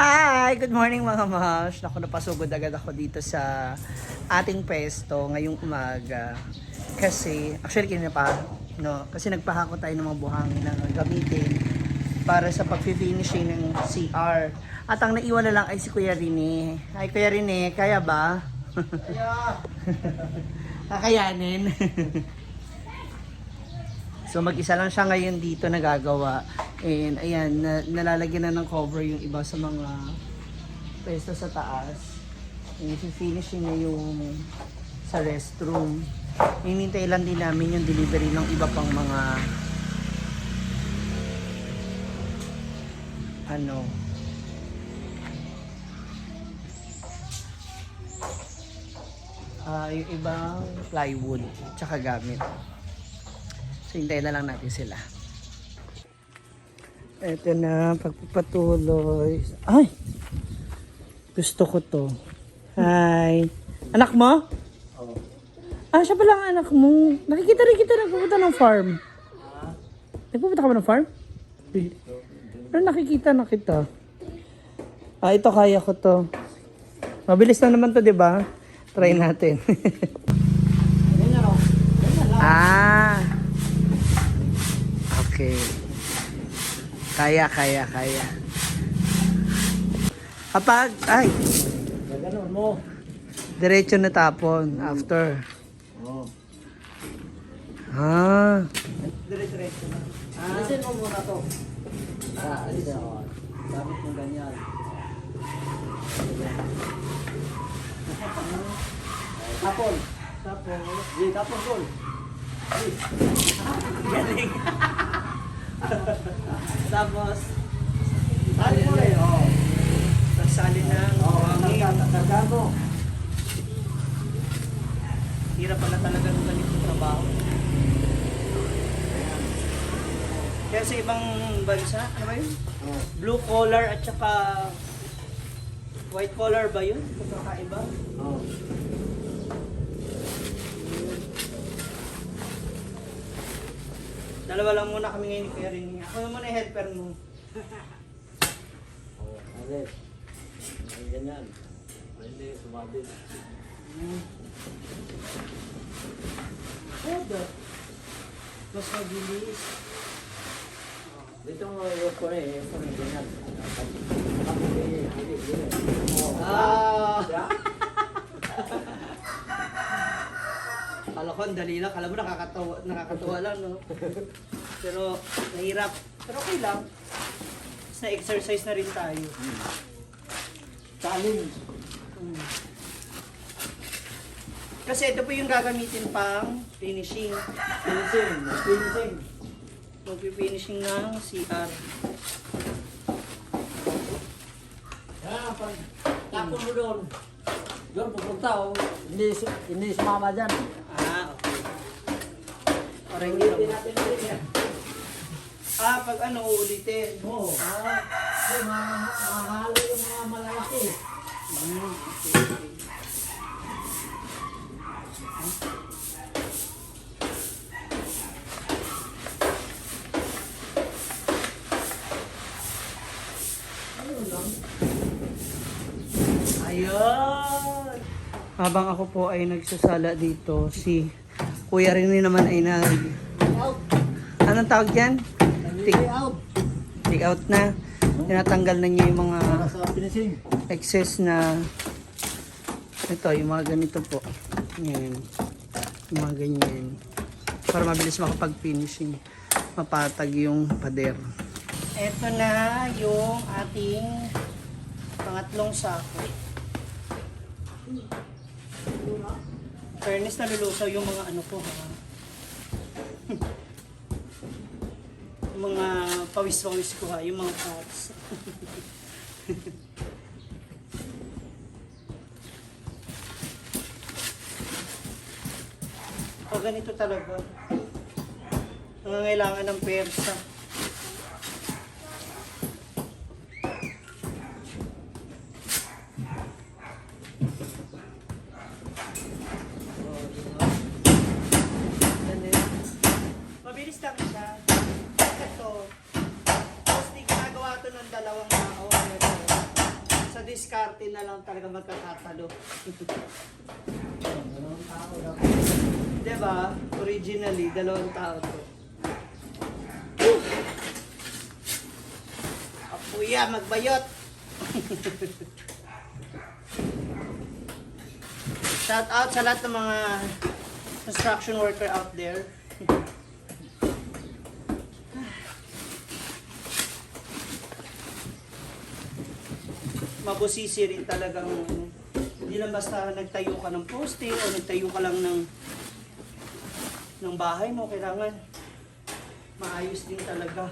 Hi! Good morning mga mash! Naku, napasugod agad ako dito sa ating pesto ngayong umaga. Kasi, actually kanina pa, no? Kasi nagpahako tayo ng mga buhangin na gamitin para sa pag-finishing ng CR. At ang naiwan na lang ay si Kuya Rene. Hi Kuya Rene, kaya ba? Kaya! Kakayanin. So mag-isa lang siya ngayon dito nagagawa. And ayan, nalalagyan na ng cover yung iba sa mga pesto sa taas. And finishing na yung sa restroom. Hinintay lang din namin yung delivery ng iba pang mga yung ibang plywood tsaka gamit. So, hintayin na lang natin sila. Ito na, pagpapatuloy. Ay! Gusto ko to. Hi! Anak mo? Oo. Siya pala ang anak mo. Nakikita rin kita nagpupunta ng farm. Nagpupunta ka ba ng farm? Pero nakikita na kita. Ito kaya ko to. Mabilis na naman to, di ba? Try natin. Okay. Kaya. Kapag, gano'n mo. Diretso na tapon after. Oo. Diretso na. Alisin mo muna to. Alisin mo. Dapat mo ganyan. Tapon. Tapon ko. Galing. Tapos salin mo rin. Salin ng hangin. Tagal mo. Hirap pala talaga ng ganitong trabaho. Kaya sa ibang bansa, ano ba yun? Blue collar at saka white collar ba yun? Kakaiba? Oo. Dalawa lang muna kami ngayon ni Kuya Rene. Ako naman ay helper mo. Alit. Ay, ganyan. Hindi, sumabit. Mas mabilis. Dito mo yung po eh. Yung po eh, ganyan. Kala ko ang dali lang. Kala mo nakakatawa lang, no? Pero nahirap. Pero okay lang. Mas na-exercise na rin tayo. Challenge. Kasi ito po yung gagamitin pang finishing. Mag-finishing ng CR. Pag tapon mo doon. Doon pupunta o. Hindi sumama dyan. Okay. Para hindi natin ulitin. Pag uulitin. Oo. Mahalo yung mga malalaki. Okay. Ayun! Habang ako po ay nagsasala dito, si Kuya Rene naman ay anong tawag dyan? Take out na. Tinatanggal na niya yung mga excess na ito, yung mga ganito po. Yan. Yung mga ganyan. Para mabilis makapag-finishing. Mapatag yung pader. Ito na yung ating pangatlong sako. Fairness, nalulusaw yung mga ano ko. Yung mga pawis-pawis ko yung mga pots. Ganito talaga. Nangangailangan ng persa. Mabilis lang siya. Ito. Tapos di ginagawa ito ng dalawang tao. Sa diskarte na lang talaga magkakatalo. Dalawang tao daw. Diba? Originally, 2 tao to. Apuya, magbayot! Shout out sa lahat ng mga construction worker out there. Mabusisi rin talagang hindi lang basta nagtayo ka ng poste o nagtayo ka lang ng bahay mo, kailangan maayos din talaga.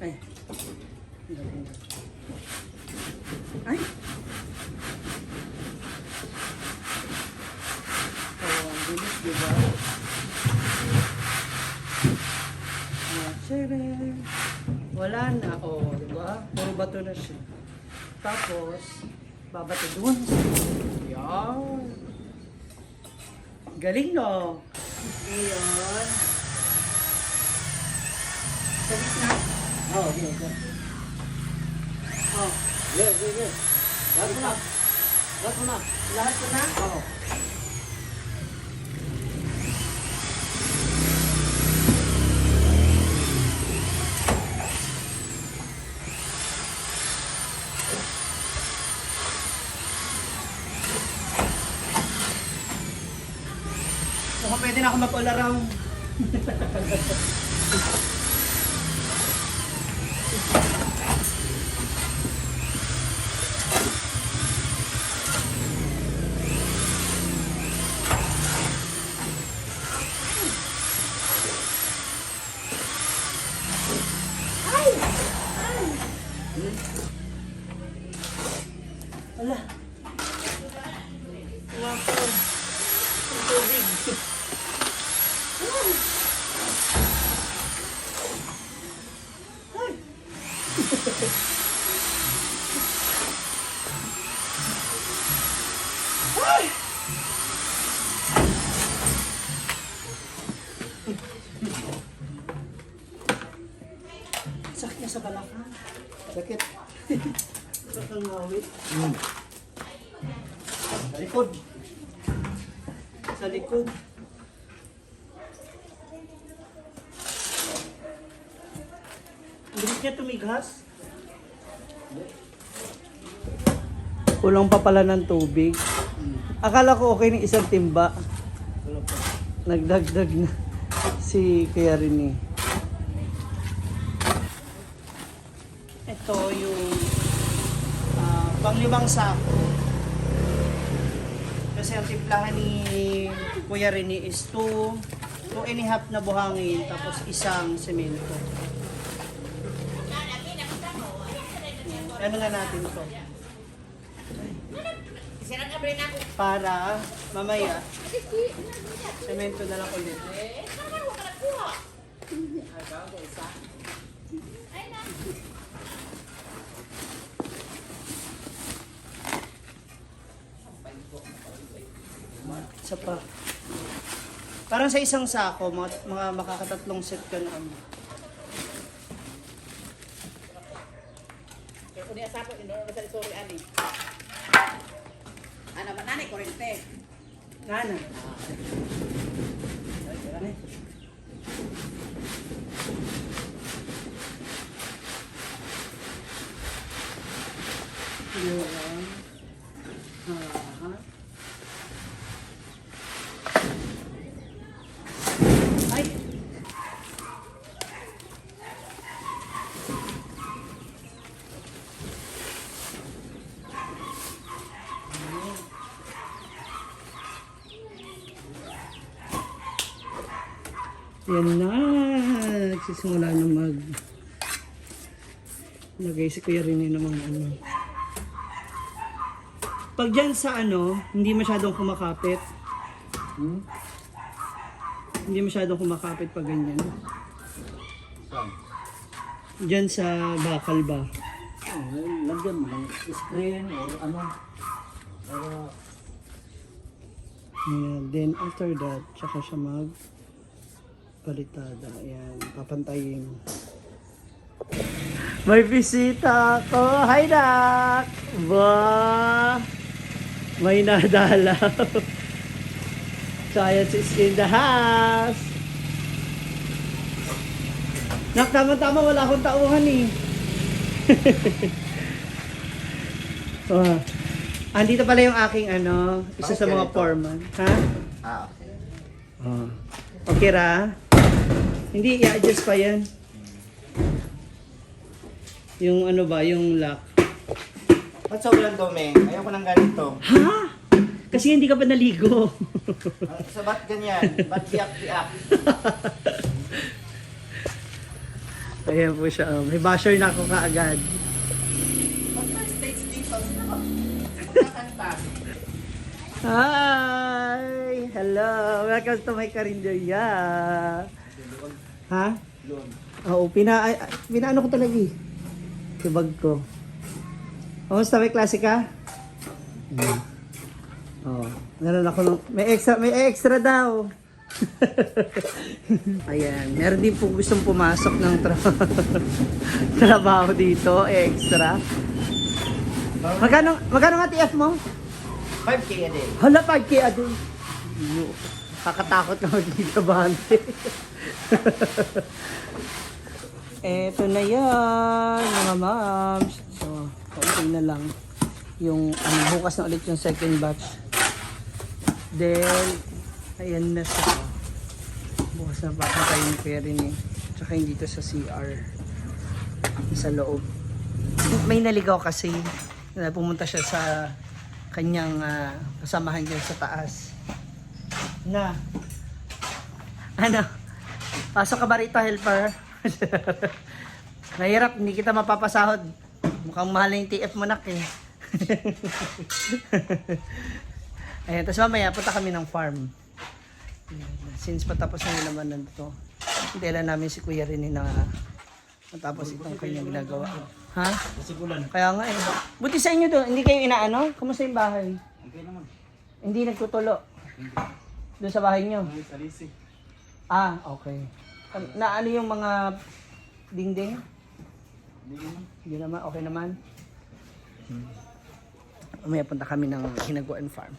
Ay. Ay. Oh, ang bilis, diba? Wala na. Oh, diba? Puro bato na siya. Tapos, babato doon. Yan. Galing, no? Ngayon. Sa gitna. Oh, okay, okay. Oh. Yeah, yeah, yeah. Lahat mo na. Lahat mo na. Lahat ko na? Oo. Mukhang pwede na ako mag-all around. Wala. Wako. Ang tubig. Ay. Ay. Sakit niya sa balakang. Sakit. Sa kangawit. Sa likod. Sa likod. Bilis niya tumighas. Kulang pa pala ng tubig. Akala ko okay ng isang timba. Wala pa. Nagdagdag na si Kuya Rene. Ito yung pang-5 sako. Kasi ang timplahan ni Kuya Rene is 2.5 na buhangin tapos isang semento. Ano nga natin to? Para mamaya semento na lang ulit. Isa pa. Parang sa isang sako, mga makakatatlong set ka na. Kundi asapo indoro sa sorry ani. Ana manani kurente. Nana. Yun. Ay! Yan na. Nagsisimula na lagay si Kuya Rene ng mga ano. Pag dyan sa ano, hindi masyadong kumakapit. Hindi masyadong kumakapit pag ganyan. Saan? Dyan sa bakal ba? Lagyan mo ng screen or ano. Para Ayan. Then after that, tsaka siya palitada. Ayan. Papantayin. May bisita ako. Hi, Nak! Ba! May nadalaw. Science is in the house. Nak, tama-tama. Wala akong tauhan eh. Oh. Andito pala yung aking isa sa mga foreman. Ha? Okay. Oh. Okay ra? Hindi, i-adjust pa yan. Yung yung lock. Ba't sobrang dumi? Ayoko ng ganito. Ha? Kasi hindi ka pa naligo. So ba't ganyan? Ba't iyak-iyak? Ayan po siya. May basher na ako kaagad. Stage dito. Sino ba? Magkakanta. Hi! Hello! Welcome to my karinderya. Ha? Oo, pinaano ko talaga eh. Yung bag ko. Kamusta? May klase ka? Oo. Meron ako may extra daw. Ayan. Meron din po gustong pumasok ng trabaho dito. Extra. Magkano nga TF mo? 5K a day. Hala, 5K a day. Kakatakot naman dito, Bante. Eto na yan, mga moms. So, okay na lang. Yung, bukas na ulit yung second batch. Then, ayan na siya. Bukas na baka tayong peri ni. Tsaka yung dito sa CR. Sa loob. May naligaw kasi. Pumunta siya sa kanyang kasamahan niya sa taas. Na. Ano? Pasok ka ba rito, helper? Mahirap, hindi kita mapapasahod. Mukhang mahal na yung TF mo, nak eh. Ayan, tapos mamaya punta kami ng farm. Since patapos na naman nandito, hindi lang namin si Kuya Rene na matapos itong kanyang ginagawa. Ha? Kaya nga eh. Buti sa inyo doon, hindi kayo inaano? Kamusta yung bahay? Okay naman. Hindi nagtutulo? Doon sa bahay nyo? Ah, okay. Na ano yung mga dingding? Hindi naman, okay naman. May punta kami ng Hinaguan Farm.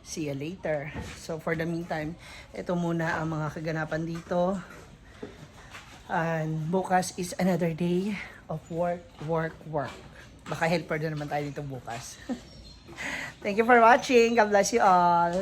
See you later. So for the meantime, ito muna ang mga kaganapan dito. And bukas is another day of work. Baka helper na naman tayo dito bukas. Thank you for watching. God bless you all.